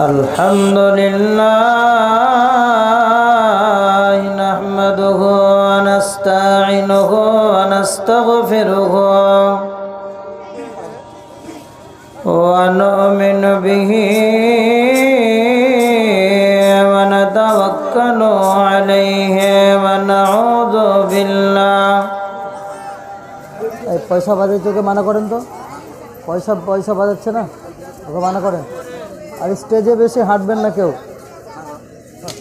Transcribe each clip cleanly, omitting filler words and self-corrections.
الحمد لله نحمده ونستعينه ونستغفره ونؤمن به ونتوكل عليه ونعوذ بالله পয়সা বাজাইতে ওকে মানা করেন তো পয়সা বাজাচ্ছে না ওকে মানা করেন আর স্টেজে বেশি হাঁটবেন না কেউ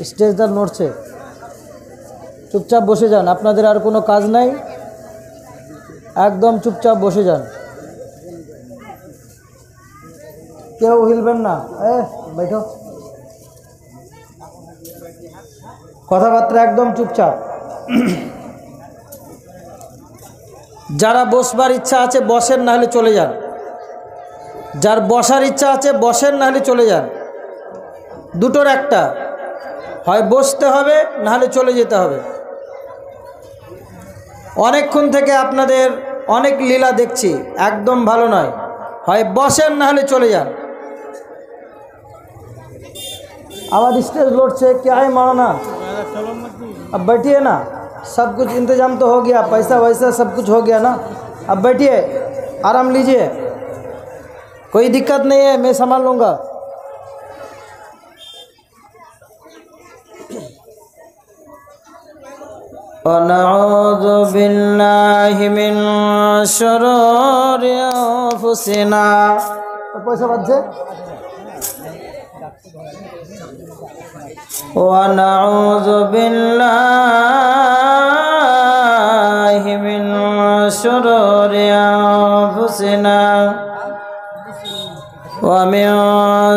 স্টেজটা নড়ছে চুপচাপ বসে যান আপনাদের আর কোনো কাজ নাই একদম চুপচাপ বসে যান কেউ হিলবেন না बैठो কথাবার্তা একদম চুপচাপ যারা বসবার ইচ্ছা আছে বসেন না হলে চলে যান যার বসার ইচ্ছা আছে বসেন না হলে চলে যান দুটোর একটা হয় বসতে হবে না হলে চলে যেতে হবে অনেকক্ষণ থেকে আপনাদের অনেক লীলা দেখছি একদম ভালো নয় হয় বসেন না হলে চলে যান आवाज़ स्टेज लोड से क्या है मौलाना अब बैठिए ना सब कुछ इंतजाम तो हो गया पैसा वैसा सब कुछ हो गया ना अब बैठिए आराम लीजिए कोई दिक्कत नहीं है मैं संभाल लूँगा ونعوذ بالله من شرور أنفسنا पैसा बच्चे ونعوذ بالله من شرور أنفسنا ومن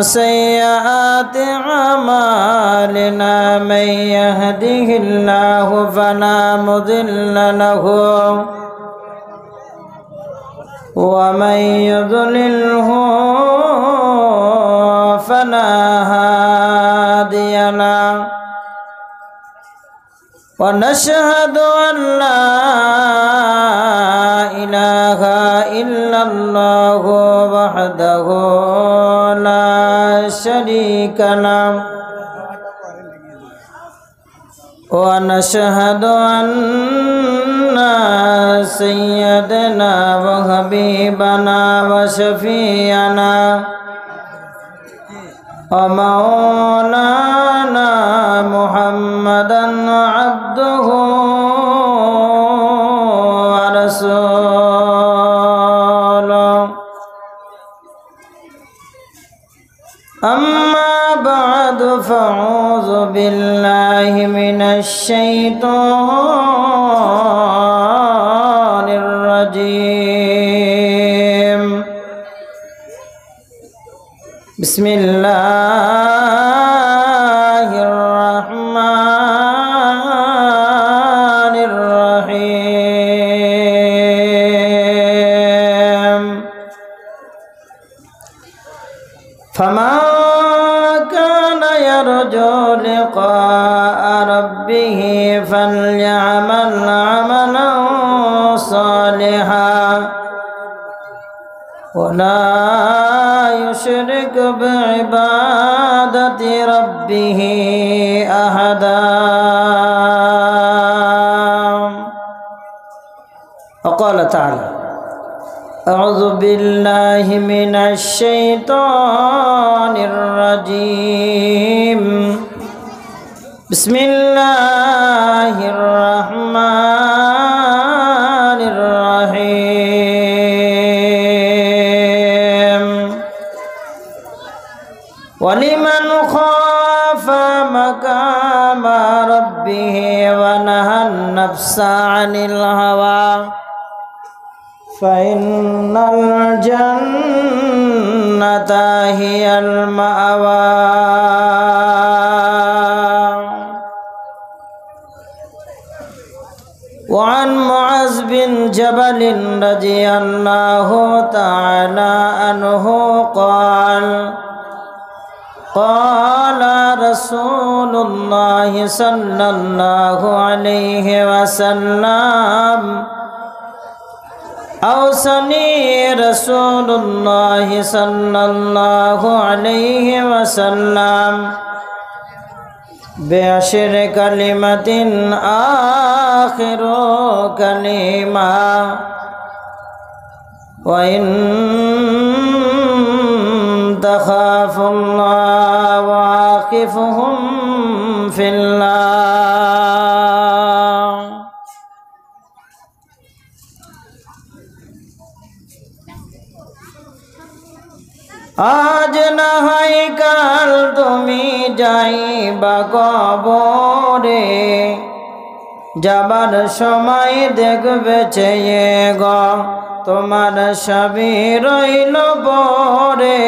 سيئات أعمالنا من يهده الله فلا مضل له ومن يضلله فلا هادي له ونشهد أن لا إله إلا الله وحده لا شريك له ونشهد أن سيدنا وحبيبنا وشفيعنا ومولانا محمدا عبده ورسوله أما بعد فأعوذ بالله من الشيطان الرجيم بسم الله الرحمن الرحيم فمن كان يرجو لقاء ربه فليعمل عملا صالحا ولا يشرك بعبادة ربه أحدا وقال تعالى أعوذ بالله من الشيطان الرجيم بسم الله الرحمن الرحيم ولمن خاف مقام ربه ونهى النفس عن الهوى فإن الجنة هي المأوى وعن معاذ بن جبل رضي الله تعالى عنه قال قال رسول الله صلى الله عليه وسلم أوصني رسول الله صلى الله عليه وسلم بعشر كلمة آخر كلمة وإن تخافوا الله واقفهم في الله আজ না হয় কাল তুমি যাইবা কবরে যাবার সময় দেখবে চেয়ে গো তোমার সবই রইল পরে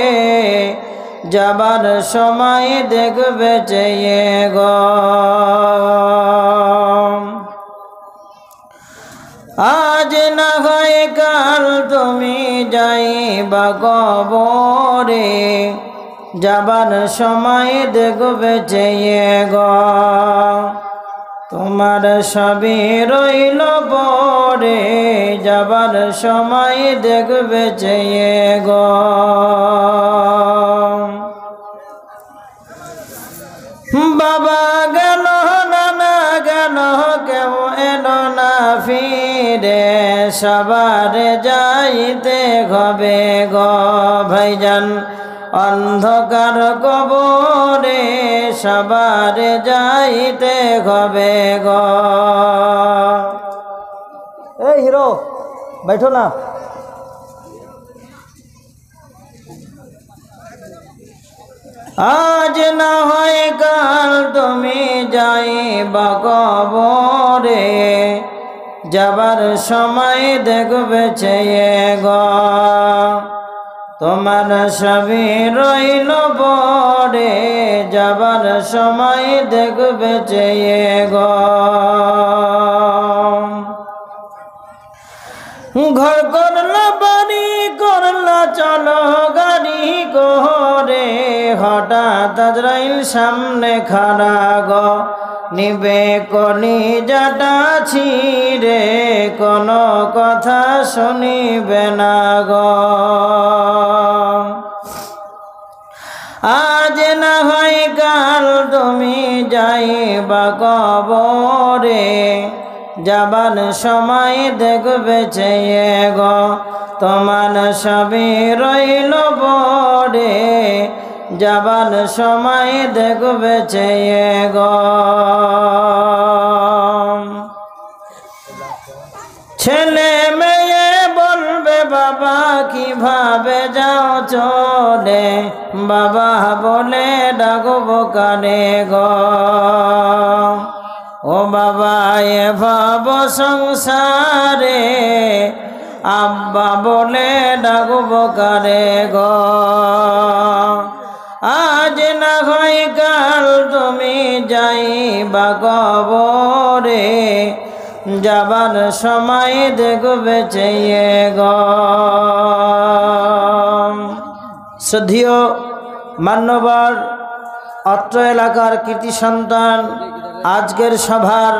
যাবার সময় দেখবে চেয়ে গো আজ না হয় কাল তুমি যাইবা কবরে যাবার সময় দেখবে চেয়ে গো তোমার সবই রইল পরে যাবার সময় দেখবে চেয়ে গো বাবা গেল নানা গেল কেউ এলো না ফিরে সবার যাইতে হবে গো ভাইজান অন্ধকার কবরে সবার যাইতে হবে গো ए हीरो बैठो ना আজ না হয় কাল তুমি যাইবা কবরে যাবার সময় দেখবে চেয়ে গো তোমার সবই রইল পরে যাবার সময় দেখবে চেয়ে গো ঘর করলা বাড়ি করলা চলো গাড়ি করে হঠাৎ আজরাইল সামনে খাড়া গো নিবে কলিজাটা ছিঁড়ে কোনো কথা শুনিবে না গো আজ না হয় কাল তুমি যাইবা কবরে যাবার সময় দেখবে চেয়ে গো তোমার সবই রইল পরে যাবার সময় দেখবে চেয়ে গো ছেলে মেয়ে বলবে বাবা কিভাবে যাও চলে বাবা বলে ডাকবো কানে গো ও বাবা এ ভাব সংসারে আব্বা বলে ডাকবো কারে গো আজ না হয় কাল তুমি যাইবা কবরে যাবার সময় দেখবে চেয়ে গো শ্রদ্ধেয় মান্যবর অত্র এলাকার কৃতি সন্তান আজকের সভার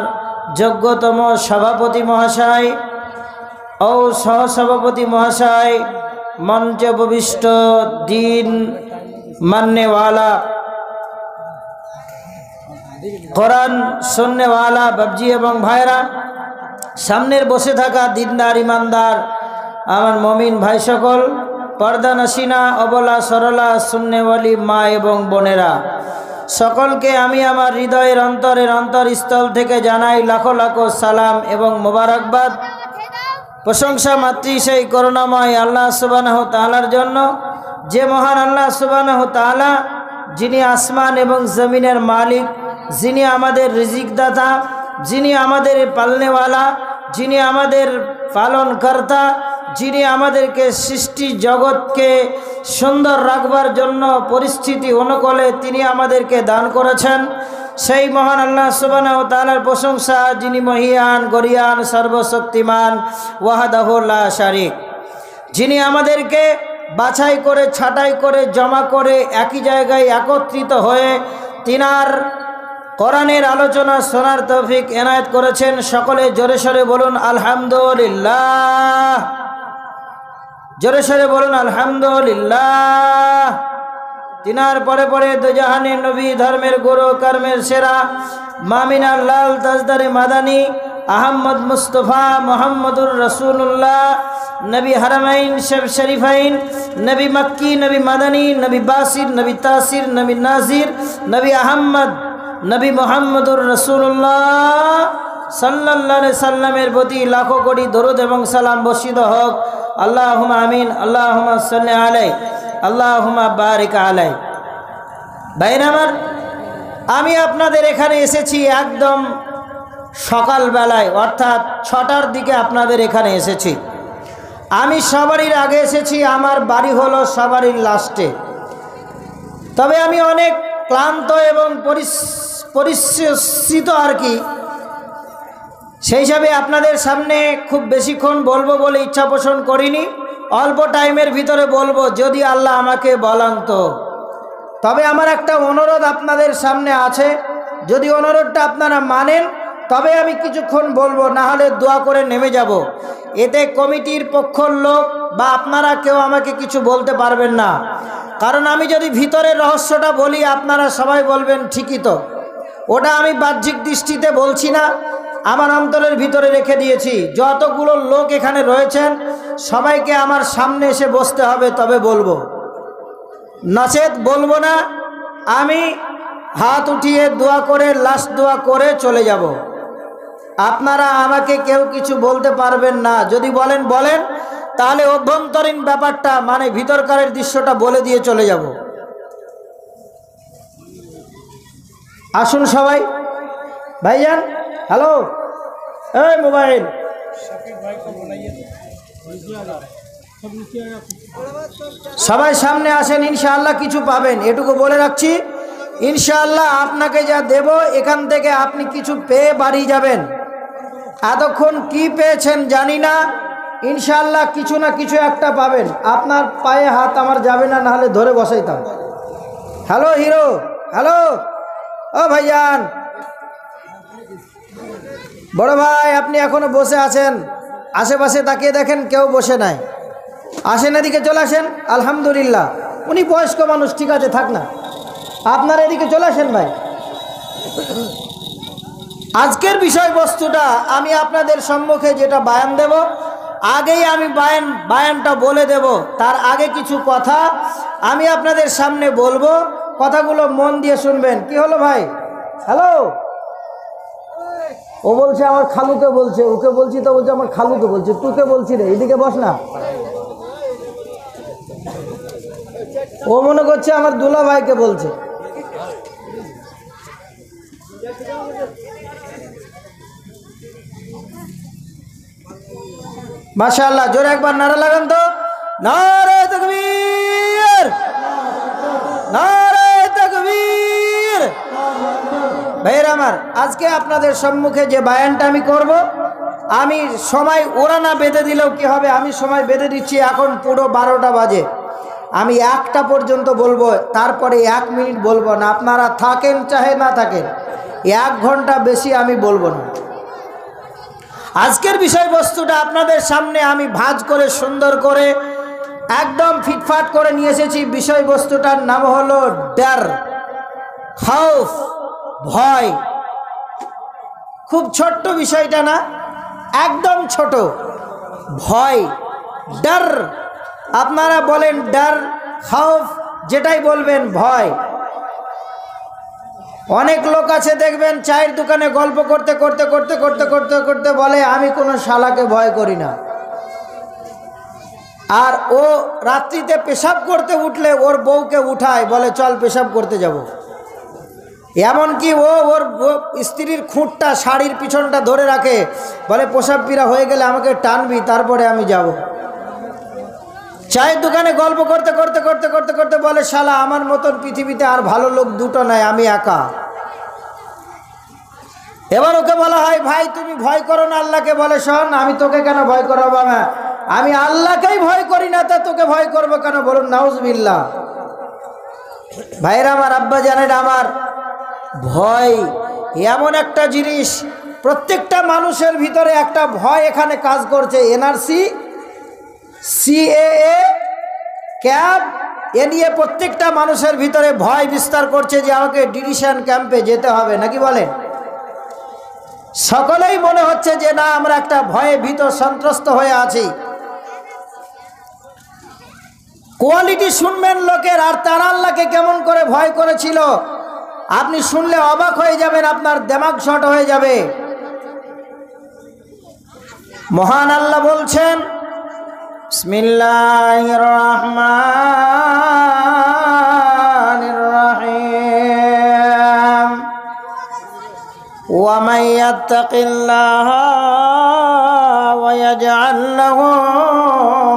যোগ্যতম সভাপতি মহাশয় ও সহসভাপতি মহাশয় মঞ্চে উপবিষ্ট দিন মাননেওয়ালা কোরআন শুননেওয়ালা বাবজি এবং ভাইরা সামনের বসে থাকা দিনদার ইমানদার আমার মমিন ভাই সকল পর্দা নসিনা অবলা সরলা শুননেওয়ালি মা এবং বোনেরা সকলকে আমি আমার হৃদয়ের অন্তরের অন্তরস্থল থেকে জানাই লাখো লাখো সালাম এবং মোবারকবাদ প্রশংসা মাতৃ সেই করুণাময় আল্লাহ সুবহানাহু তাআলার জন্য যে মহান আল্লাহ সুবহানাহু তাআলা যিনি আসমান এবং জমিনের মালিক যিনি আমাদের রিজিক দাতা যিনি আমাদের পালনেওয়ালা যিনি আমাদের পালনকর্তা যিনি আমাদেরকে সৃষ্টি জগৎকে সুন্দর রাখবার জন্য পরিস্থিতি অনুকূলে তিনি আমাদেরকে দান করেছেন সেই মহান আল্লাহ সুবহানাহু তাআলার প্রশংসা যিনি মহিয়ান গরিয়ান সর্বশক্তিমান ওয়াহদাহু লা শারীক যিনি আমাদেরকে বাছাই করে ছাঁটাই করে জমা করে একই জায়গায় একত্রিত হয়ে তিনার কোরআনের আলোচনা শোনার তৌফিক এনায়েত করেছেন সকলে জোরে সোরে বলুন আলহামদুলিল্লাহ জোরে সোরে বলুন আলহামদুলিল্লাহ। তিনার পরে পরে দুজাহানের নবী, ধর্মের গুরু, কর্মের সেরা, মামিনার লাল তাজদারে মাদানী আহমদ মুস্তফা মোহাম্মদুর রসুল্লাহ, নবী হারামাইন শরীফাইন, নবী মক্কি, নবী মাদানী, নবী বাসির, নবী তাসির, নবী নাজির, নবী আহম্মদ, নবী মোহাম্মদুর রসুল্লাহ সাল্লাল্লাহু আলাইহি সাল্লামের প্রতি লাখো কোটি দরুদ এবং সালাম বর্ষিত হোক। আল্লাহুম্মা আমিন, আল্লাহুম্মা সাল্লি আলাইহি, আল্লাহুম্মা বারিক আলাইহি। ভাইরা আমার, আমি আপনাদের এখানে এসেছি একদম সকালবেলায়, অর্থাৎ 6টার দিকে আপনাদের এখানে এসেছি। আমি সবারই আগে এসেছি, আমার বাড়ি হলো সবারই লাস্টে। তবে আমি অনেক ক্লান্ত এবং পরিশ্রিত আর কি, সেই হিসাবে আপনাদের সামনে খুব বেশিক্ষণ বলবো বলে ইচ্ছা পোষণ করিনি। অল্প টাইমের ভিতরে বলবো, যদি আল্লাহ আমাকে বলান তো। তবে আমার একটা অনুরোধ আপনাদের সামনে আছে, যদি অনুরোধটা আপনারা মানেন তবে আমি কিছুক্ষণ বলবো, না হলে দোয়া করে নেমে যাব। এতে কমিটির পক্ষের লোক বা আপনারা কেউ আমাকে কিছু বলতে পারবেন না, কারণ আমি যদি ভিতরের রহস্যটা বলি আপনারা সবাই বলবেন ঠিকই তো। ওটা আমি বাহ্যিক দৃষ্টিতে বলছি না, আমার অন্তরের ভিতরে রেখে দিয়েছি। যতগুলো লোক এখানে রয়েছেন সবাইকে আমার সামনে এসে বসতে হবে, তবে বলবো, নচেত বলবো না। আমি হাত উঠিয়ে দোয়া করে, লাস্ট দোয়া করে চলে যাব। আপনারা আমাকে কেউ কিছু বলতে পারবেন না। যদি বলেন বলেন, তাহলে অভ্যন্তরীণ ব্যাপারটা মানে ভিতরকারের দৃশ্যটা বলে দিয়ে চলে যাব। আসুন সবাই। ভাইজান, হ্যালো, এই মোবাইল সবাই সামনে আসেন, ইনশাআল্লাহ কিছু পাবেন, এটুকু বলে রাখছি। ইনশাআল্লাহ আপনাকে যা দেব এখান থেকে আপনি কিছু পেয়ে বাড়ি যাবেন। এতক্ষণ কি পেয়েছেন জানি না, ইনশাআল্লাহ কিছু না কিছু একটা পাবেন। আপনার পায়ে হাত আমার যাবে না, নাহলে ধরে বসাইতাম। হ্যালো হিরো, হ্যালো, ও ভাইজান, বড় ভাই, আপনি এখনো বসে আছেন? আশেপাশে তাকিয়ে দেখেন কেউ বসে নাই। আসেন, এদিকে চলে আসেন। আলহামদুলিল্লাহ, উনি বয়স্ক মানুষ, ঠিক আছে, থাক না। আপনারা এদিকে চলে আসেন ভাই। আজকের বিষয়বস্তুটা আমি আপনাদের সম্মুখে যেটা বায়ান দেব, আগেই আমি বায়ানটা বলে দেব। তার আগে কিছু কথা আমি আপনাদের সামনে বলবো, কথাগুলো মন দিয়ে শুনবেন। কি হলো ভাই? হ্যালো, ও বলছে আমার খালুকে বলছে, ওকে বলছি তো বলছে আমার খালুকে বলছে, তোকে বলছি রে, এদিকে বস না। ও মনে করছে আমার দুলা ভাইকে বলছে। মাশাআল্লাহ, জোরে একবার নারা লাগান তো। নারে তাকবীর, নারে তাকবীর। ভাইরা আমার, আজকে আপনাদের সম্মুখে যে বায়ানটা আমি করব, আমি সময় ওরা না বেঁধে দিলেও কি হবে, আমি সময় বেঁধে দিচ্ছি। এখন পুরো 12টা বাজে, আমি 1টা পর্যন্ত বলবো, তারপরে 1 মিনিট বলবো না। আপনারা থাকেন চাহে না থাকেন, 1 ঘন্টা বেশি আমি বলবো না। আজকের বিষয়বস্তুটা আপনাদের সামনে আমি ভাঁজ করে, সুন্দর করে, একদম ফিটফাট করে নিয়ে এসেছি। বিষয়বস্তুটার নাম হলো ডর, খাউফ, ভয়। খুব ছোট্ট বিষয়টা না, একদম ছোট। ভয়, ডর। আপনারা বলেন ডর, খাউফ, যেটাই বলবেন, ভয়। অনেক লোক আছে দেখবেন চায়ের দোকানে গল্প করতে করতে করতে করতে করতে করতে বলে আমি কোনো শালাকে ভয় করি না। আর ও রাত্রিতে পেশাব করতে উঠলে ওর বউকে উঠায়, বলে চল পেশাব করতে যাব। এমনকি ওর স্ত্রীর খুঁটটা, শাড়ির পিছনটা ধরে রাখে, বলে পেশাব পীড়া হয়ে গেলে আমাকে টানবি, তারপরে আমি যাব। চায়ের দোকানে গল্প করতে করতে করতে করতে করতে বলে শালা আমার মতন পৃথিবীতে আর ভালো লোক দুটো নাই, আমি একা। এবার ওকে বলা হয় ভাই তুমি ভয় করো না আল্লাহকে, বলে শোন আমি তোকে কেন ভয় করবো, আমি আল্লাহকেই ভয় করি না, তা তোকে ভয় করবো কেন? বলুন নাউজুবিল্লাহ। ভাইরা আমার, আব্বা জানেন আমার, ভয় এমন একটা জিনিস, প্রত্যেকটা মানুষের ভিতরে একটা ভয় এখানে কাজ করছে। এনআরসি সিএএ ক্যাম্প এ নিয়ে প্রত্যেকটা মানুষের ভিতরে ভয় বিস্তার করছে যে আমাকে ডিভিশন ক্যাম্পে যেতে হবে, নাকি বলেন? সকলেই মনে হচ্ছে যে না, আমরা একটা ভয়ে ভীত সন্ত্রস্ত হয়ে আছি। কোয়ালিটি শুনবেন লোকের, আর তারা আল্লাহকে কেমন করে ভয় করেছিল আপনি শুনলে অবাক হয়ে যাবেন, আপনার দিমাগ শর্ট হয়ে যাবে। মহান আল্লাহ বলছেন, বিসমিল্লাহির রহমানির রহিম, ওয়া মান ইয়াত্তাকিল্লাহা ওয়া ইয়াজআল লাহু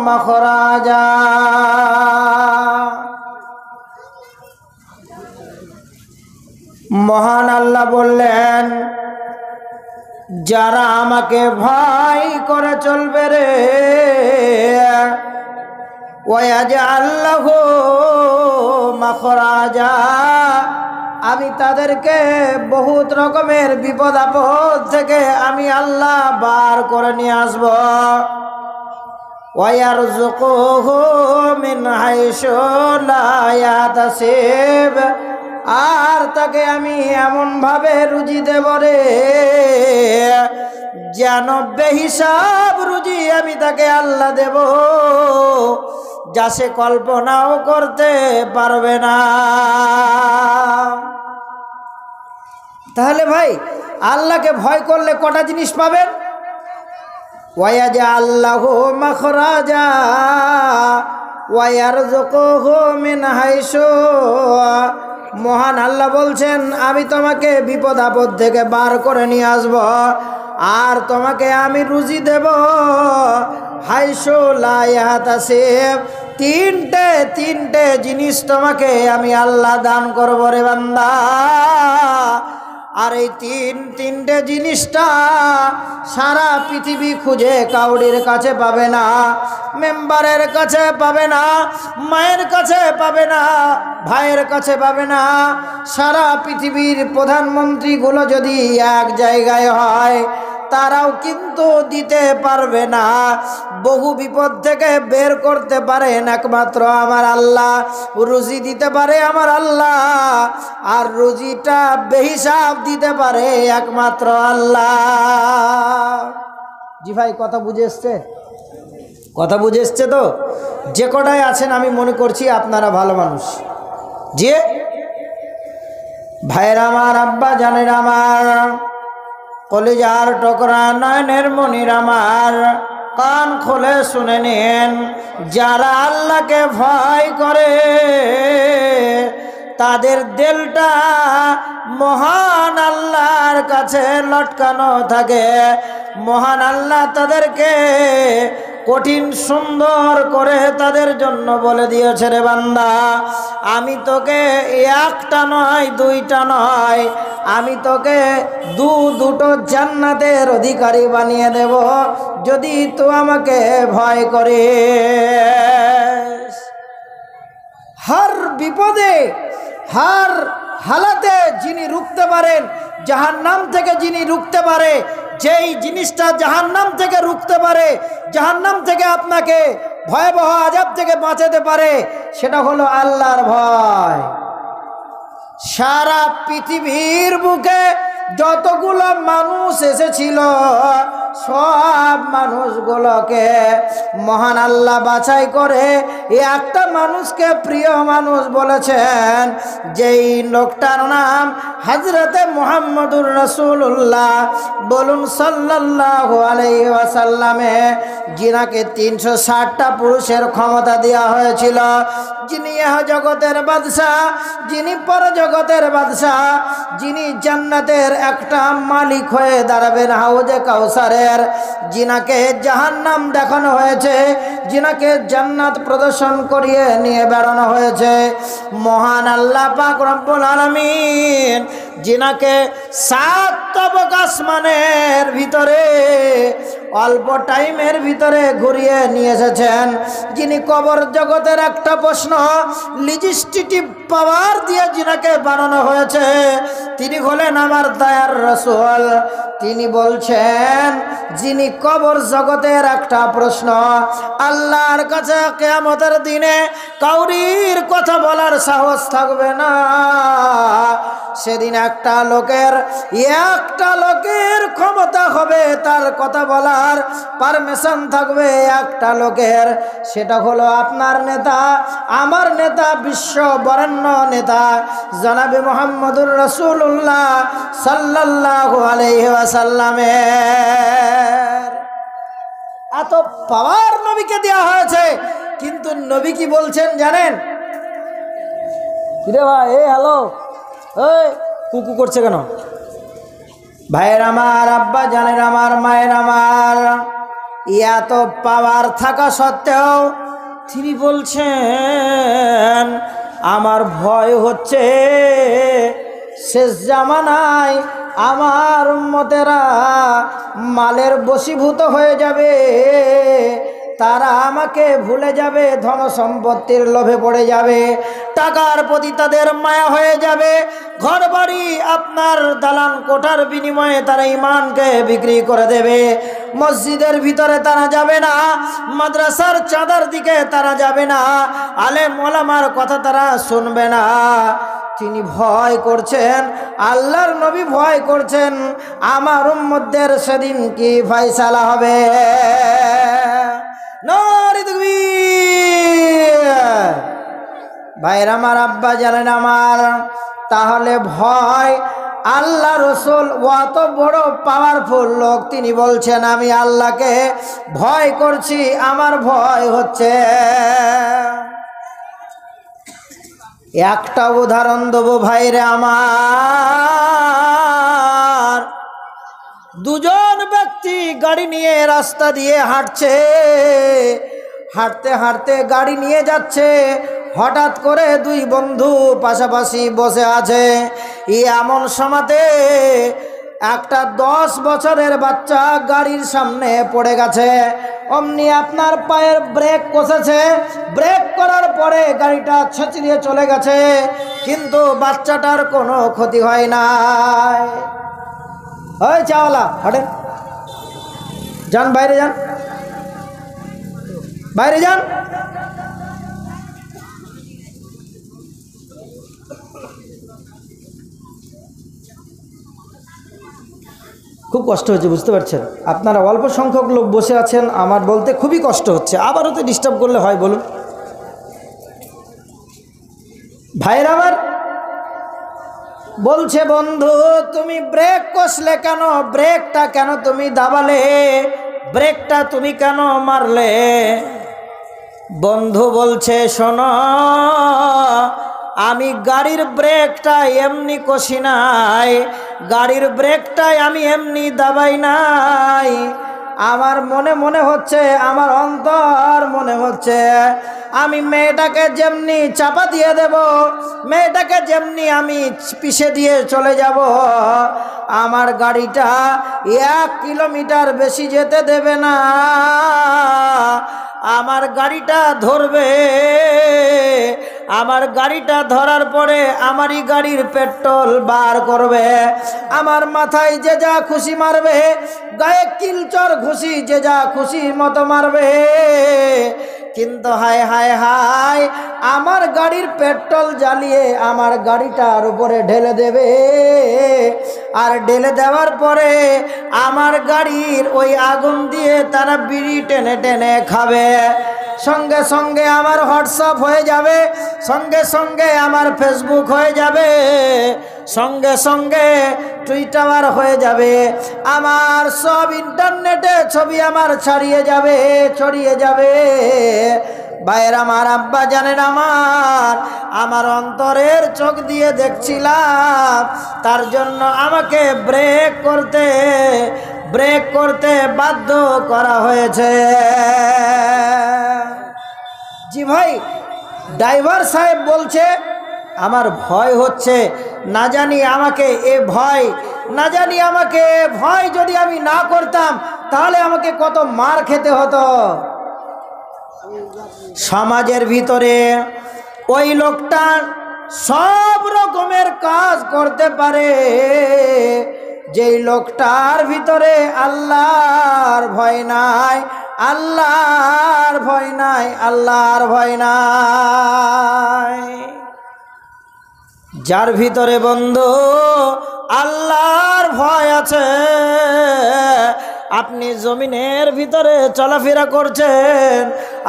মাখরাজা। মহান আল্লাহ বললেন, যারা আমাকে ভয় করে চলবে রে, ওয়াজআল লাহু মাখরাজা, আমি তাদেরকে বহুত রকমের বিপদ আপদ থেকে আমি আল্লাহ বার করে নিয়ে আসব। ওয়ারযুকুহু মিন হাইসু লা ইয়াহতাসিব, আর তাকে আমি এমনভাবে রুজি দেব রে যেন বেহিসাব রুজি আমি তাকে আল্লাহ দেব, যা সে কল্পনাও করতে পারবে না। তাহলে ভাই আল্লাহকে ভয় করলে কটা জিনিস পাবেন? ওয়াজআল লাহু মাখরাজা ওয়ারযুকুহু মিন হাইসু, মহান আল্লাহ বলছেন আমি তোমাকে বিপদ আপদ থেকে বার করে নিয়ে আসব, আর তোমাকে আমি রুজি দেব হাইসু লা ইয়াহতাসিব। তিনটে জিনিস তোমাকে আমি আল্লাহ দান করব রে বান্দা। আর এই তিনটে জিনিসটা সারা পৃথিবী খুঁজে কাউরির কাছে পাবে না, মেম্বারের কাছে পাবে না, মায়ের কাছে পাবে না, ভাইয়ের কাছে পাবে না। সারা পৃথিবীর প্রধানমন্ত্রীগুলো যদি এক জায়গায় হয় তারাও কিন্তু দিতে পারবে না। বহু বিপদ থেকে বের করতে পারেন একমাত্র আমার আল্লাহ, রুজি দিতে পারে আমার আল্লাহ, আর রুজিটা বেহিসাব দিতে পারে একমাত্র আল্লাহ। জি ভাই, কথা বুঝে এসছে? কথা বুঝে এসছে তো? যে কটাই আছেন আমি মনে করছি আপনারা ভালো মানুষ। যে ভাইয়ের আমার, আব্বা জানের আমার, কলিজার টুকরা নয়নের মনির আমার, কান খুলে শুনে নিন, যারা আল্লাহকে ভয় করে তাদের দিলটা মহান আল্লাহর কাছে লটকানো থাকে। মহান আল্লাহ তাদেরকে কঠিন সুন্দর করে তাদের জন্য বলে দিয়েছে, রে বান্দা আমি তোকে একটা নয় দুইটা নয়, আমি তোকে দুটো জান্নাতের অধিকারী বানিয়ে দেব যদি তুই আমাকে ভয় করিস। হর বিপদে হর হালাতে যিনি রুখতে পারেন, জাহান্নাম থেকে যিনি রুখতে পারে, যেই জিনিসটা জাহান্নাম থেকে রুখতে পারে, জাহান্নাম থেকে আপনাকে ভয়াবহ আযাব থেকে বাঁচাতে পারে, সেটা হলো আল্লাহর ভয়। সারা পৃথিবীর বুকে যতগুলো মানুষ এসেছিল সব মানুষগুলোকে মহান আল্লাহ বাছাই করে একটা মানুষকে প্রিয় মানুষ বলেছেন, যেই লোকটার নাম হযরতে মুহাম্মদুর রাসূলুল্লাহ। বলুন সাল্লাল্লাহু আলাইহি ওয়াসাল্লামে, যিনাকে 360টা পুরুষের ক্ষমতা দেওয়া হয়েছিল, যিনি ইহ জগতের বাদশাহ, যিনি পর জগতের বাদশাহ, যিনি জান্নাতের একটা মালিক হয়ে দাঁড়াবেন হাউজে কাউসারের, যিনাকে জাহান্নাম দেখানো হয়েছে, যিনাকে জান্নাত প্রদর্শন করিয়ে নিয়ে বেড়ানো হয়েছে, মহান আল্লাহ পাক রব্বুল আলামিন যিনাকে 7 তবক আসমানের ভিতরে অল্প টাইমের ভিতরে ঘুরিয়ে নিয়ে এসেছেন, যিনি কবর জগতের একটা প্রশ্ন লিজিস্টিটিভ পাওয়ার দিয়ে যিনাকে বানানো হয়েছে, তিনি হলেন আমার দয়ার রাসূল, তিনি বলছেন, যিনি কবর জগতের একটা প্রশ্ন, আল্লাহর কাছে কিয়ামতের দিনে কাউরির কথা বলার সাহস থাকবে না। সেদিন একটা লোকের ক্ষমতা হবে, তার কথা বলার পারমিশন থাকবে একটা লোকের, সেটা হলো আপনার নেতা, আমার নেতা, বিশ্ব বরেণ্য নেতা জনাবে মুহাম্মদুর রাসূলুল্লাহ সাল্লাল্লাহু আলাইহি ওয়াসাল্লামের। এত পাওয়ার নবীকে দেওয়া হয়েছে, কিন্তু নবী কি বলছেন জানেন? কিরে ভাই, এই হ্যালো, এই কুকু করছে কেন? ভাইয়ের আমার, আব্বা জানেন আমার, মায়ের আমার, এত পাওয়ার থাকা সত্ত্বেও তিনি বলছেন, আমার ভয় হচ্ছে শেষ জামানায় আমার উম্মতেরা মালের বশীভূত হয়ে যাবে, তারা আমাকে ভুলে যাবে, ধন সম্পত্তির লোভে পড়ে যাবে, টাকার প্রতি তাদের মায়া হয়ে যাবে, ঘর বাড়ি আপনার দালান কোঠার বিনিময়ে তারা ইমানকে বিক্রি করে দেবে, মসজিদের ভিতরে তারা যাবে না, মাদ্রাসার চাঁদার দিকে তারা যাবে না, আলেম ওলামার কথা তারা শুনবে না। তিনি ভয় করছেন, আল্লাহর নবী ভয় করছেন, আমার উম্মতদের সেদিন কি ফয়সালা হবে। নারে তাকবীর। ভাইর আমার, আব্বা জানেন আমার, তাহলে ভয়, আল্লাহ রসুল অত বড় পাওয়ারফুল লোক, তিনি বলছেন আমি আল্লাহকে ভয় করছি, আমার ভয় হচ্ছে। একটা উদাহরণ দেবো ভাইরে আমার, দুজন ব্যক্তি গাড়ি নিয়ে রাস্তা দিয়ে হাঁটছে, হাঁটতে হাঁটতে গাড়ি নিয়ে যাচ্ছে, হঠাৎ করে দুই বন্ধু পাশাপাশি বসে আছে। এমন সময়তে একটা 10 বছরের বাচ্চা গাড়ির সামনে পড়ে গেছে, অমনি আপনার পায়ের ব্রেক কষেছে, ব্রেক করার পরে গাড়িটা ছেঁচড়িয়ে চলে গেছে, কিন্তু বাচ্চাটার কোনো ক্ষতি হয় নাই। ওই চাওয়ালা হাঁটেন, যান বাইরে, যান বাইরে, যান। খুব কষ্ট হচ্ছে, বুঝতে পারছেন? আপনারা অল্প সংখ্যক লোক বসে আছেন, আমার বলতে খুবই কষ্ট হচ্ছে, আবারও তো ডিস্টার্ব করলে হয় বলুন? ভাইরা আমার বলছে, বন্ধু তুমি ব্রেক কষলে কেন, ব্রেকটা কেন তুমি দাবালে, ব্রেকটা তুমি কেন মারলে? বন্ধু বলছে, শোনো, আমি গাড়ির ব্রেকটা এমনি কষি নাই, গাড়ির ব্রেকটাই আমি এমনি দাবাই নাই, আমার মনে হচ্ছে, আমার অন্তর মনে হচ্ছে আমি মেয়েটাকে যেমনি চাপা দিয়ে দেব, মেয়েটাকে যেমনি আমি পিষে দিয়ে চলে যাব, আমার গাড়িটা 1 কিলোমিটার বেশি যেতে দেবে না, আমার গাড়িটা ধরবে, আমার গাড়িটা ধরার পরে আমারই গাড়ির পেট্রোল বার করবে, আমার মাথায় যে যা খুশি মারবে, গায়ে কিলচর ঘুষি যে যা খুশি মতো মারবে, কিন্তু হায় হায় হায়, আমার গাড়ির পেট্রোল জ্বালিয়ে আমার গাড়িটার উপরে ঢেলে দেবে, আর ঢেলে দেওয়ার পরে আমার গাড়ির ওই আগুন দিয়ে তারা বিড়ি টেনে টেনে খাবে, সঙ্গে সঙ্গে আমার হোয়াটসঅ্যাপ হয়ে যাবে, সঙ্গে সঙ্গে আমার ফেসবুক হয়ে যাবে, সঙ্গে সঙ্গে টুইটার হয়ে যাবে, আমার সব ইন্টারনেটে ছবি আমার ছড়িয়ে যাবে। ভাইয়ের আমার, আব্বা জানেন আমার, আমার অন্তরের চোখ দিয়ে দেখছিলাম, তার জন্য আমাকে ব্রেক করতে বাধ্য করা হয়েছে। জি ভাই, ড্রাইভার সাহেব বলছে আমার ভয় হচ্ছে, না জানি আমাকে ভয় যদি আমি না করতাম তাহলে আমাকে কত মার খেতে হতো। সমাজের ভিতরে ওই লোকটা সব রকমের কাজ করতে পারে, যেই লোকটার ভিতরে আল্লাহর ভয় নাই, আল্লাহর ভয় নাই, আল্লাহর ভয় নাই, যার ভিতরে বন্ধু আল্লাহর ভয় আছে, আপনি জমিনের ভিতরে চলাফেরা করছেন,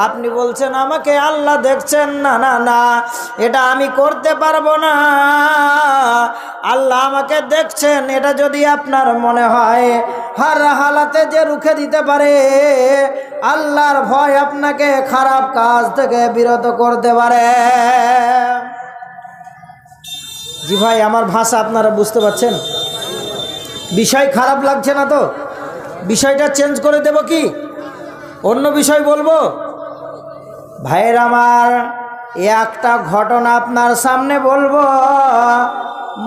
আপনি বলছেন আমাকে আল্লাহ দেখছেন, না না না, এটা আমি করতে পারবো না, আল্লাহ আমাকে দেখছেন, এটা যদি আপনার মনে হয়, হর হালাতে যে রুখে দিতে পারে, আল্লাহর ভয় আপনাকে খারাপ কাজ থেকে বিরত করতে পারে। জি ভাই, আমার ভাষা আপনারা বুঝতে পারছেন? বিষয় খারাপ লাগছে না তো? বিষয়টা চেঞ্জ করে দেব কি অন্য বিষয় বলবো? ভাইয়ের আমার, একটা ঘটনা আপনার সামনে বলবো।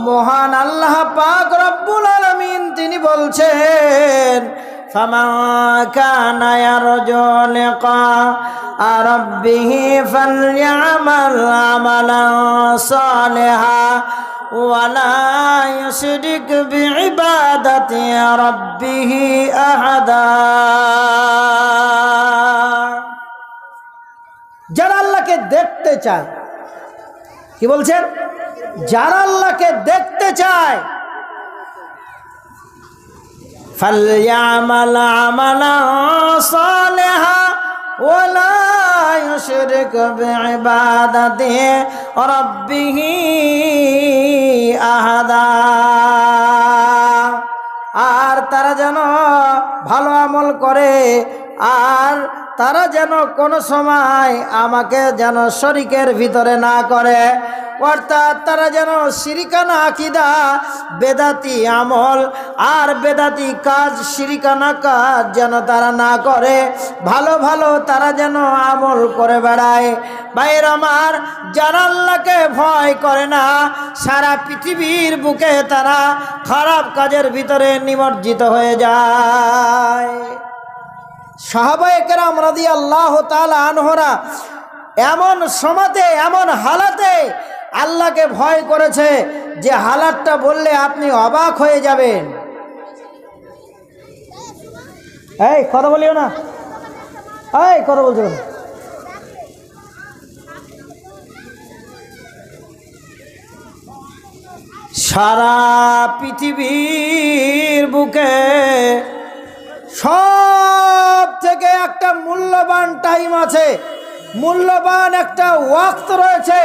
মহান আল্লাহ পাক রব্বুল আলামিন তিনি বলছেন, ফামান কানা ইয়ারজু লিকা রাব্বিহি ফালইআমাল আমালান সালিহা ওয়ালা ইউশরিক বিইবাদাতি রাব্বিহি আহাদা। যারা আল্লাহকে দেখতে চায়, কি বলছেন? যারা আল্লাহকে দেখতে চায়, ফালইআমাল আমালান সালিহা ওয়ালা ইউশরিক বিইবাদাতি রাব্বিহি আহাদা। আর তারা যেন ভালো আমল করে, আর তারা যেন কোনো সময় আমাকে যেন শরীকের ভিতরে না করে, অর্থাৎ তারা যেন শিরিকানা আকীদা, বেদাতি আমল আর বেদাতি কাজ, শিরিকানা কাজ যেন তারা না করে, ভালো ভালো তারা যেন আমল করে বেড়ায়। ভাইয়ের আমার, যারা আল্লাহকে ভয় করে না, সারা পৃথিবীর বুকে তারা খারাপ কাজের ভিতরে নিমজ্জিত হয়ে যায়। সাহাবায়ে কেরাম রাদিয়াল্লাহু তাআলা আনহুরা এমন সময়তে, এমন হালাতে আল্লাহকে ভয় করেছে যে হালাতটা বললে আপনি অবাক হয়ে যাবেন। এই কথা বলিও না, এই কথা বলছো না। সারা পৃথিবীর বুকে সব থেকে একটা মূল্যবান টাইম আছে, মূল্যবান একটা ওয়াক্ত রয়েছে,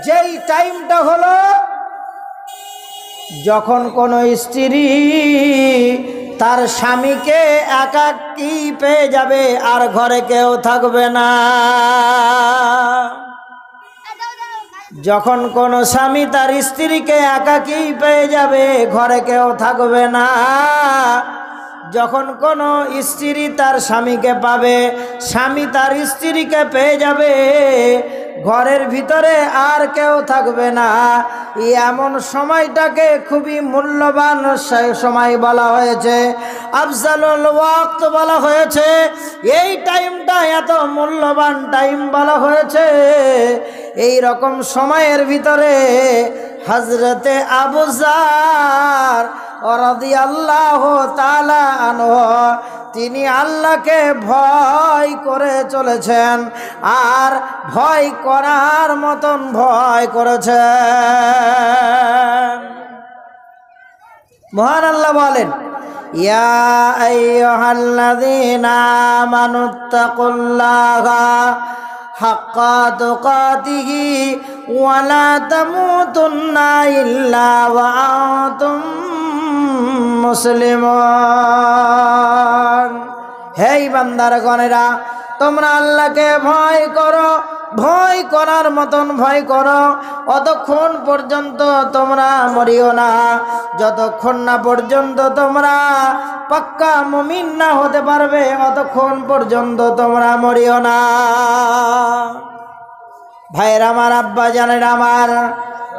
যেই টাইমটা হলো যখন কোনো স্ত্রী তার স্বামীকে একাকী পেয়ে যাবে আর ঘরে কেউ থাকবে না। যখন কোনো স্বামী তার স্ত্রীকে একাকী পেয়ে যাবে, ঘরে কেউ থাকবে না। যখন কোনো স্ত্রী তার স্বামীকে পাবে, স্বামী তার স্ত্রীকে পেয়ে যাবে, ঘরের ভিতরে আর কেউ থাকবে না, এমন সময়টাকে খুবই মূল্যবান সময় বলা হয়েছে, আফজালুল ওয়াক্ত বলা হয়েছে। এই টাইমটা এত মূল্যবান টাইম বলা হয়েছে। এই রকম সময়ের ভিতরে হযরতে আবু যার রাদিয়াল্লাহু তাআলা আনহু তিনি আল্লাহকে ভয় করে চলেছেন, আর ভয় করার মতন ভয় করেছেন। মহান আল্লাহ বলেন, ইয়া আইয়ুহাল্লাযীনা আমানুত্তাকুল্লাহা হাক্কা তুকাতিহি ওয়া লা তামুতুন্না ইল্লা ওয়া আনতুম মুসলিমুন। হে বান্দারগণেরা, তোমরা আল্লাহকে ভয় করো, ভয় করার মতন ভয় করো, অতক্ষণ পর্যন্ত তোমরা মরিও না, যতক্ষণ না পর্যন্ত তোমরা পাক্কা মুমিন না হতে পারবে, অতক্ষণ পর্যন্ত তোমরা মরিও না। ভাইয়ের আমার, আব্বা জানেন আমার,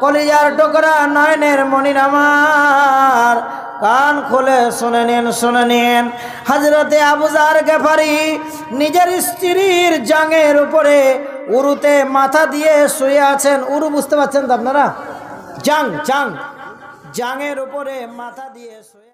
কলিজার টুকরা, নয়নের মনির আমার, কান খুলে শুনে নিন, শুনে নিন। হযরতে আবু যার গেফারি নিজের স্ত্রীর জাঙের উপরে উরুতে মাথা দিয়ে শুয়ে আছেন। উরু বুঝতে পারছেন তো আপনারা? জাঙের উপরে মাথা দিয়ে শুয়ে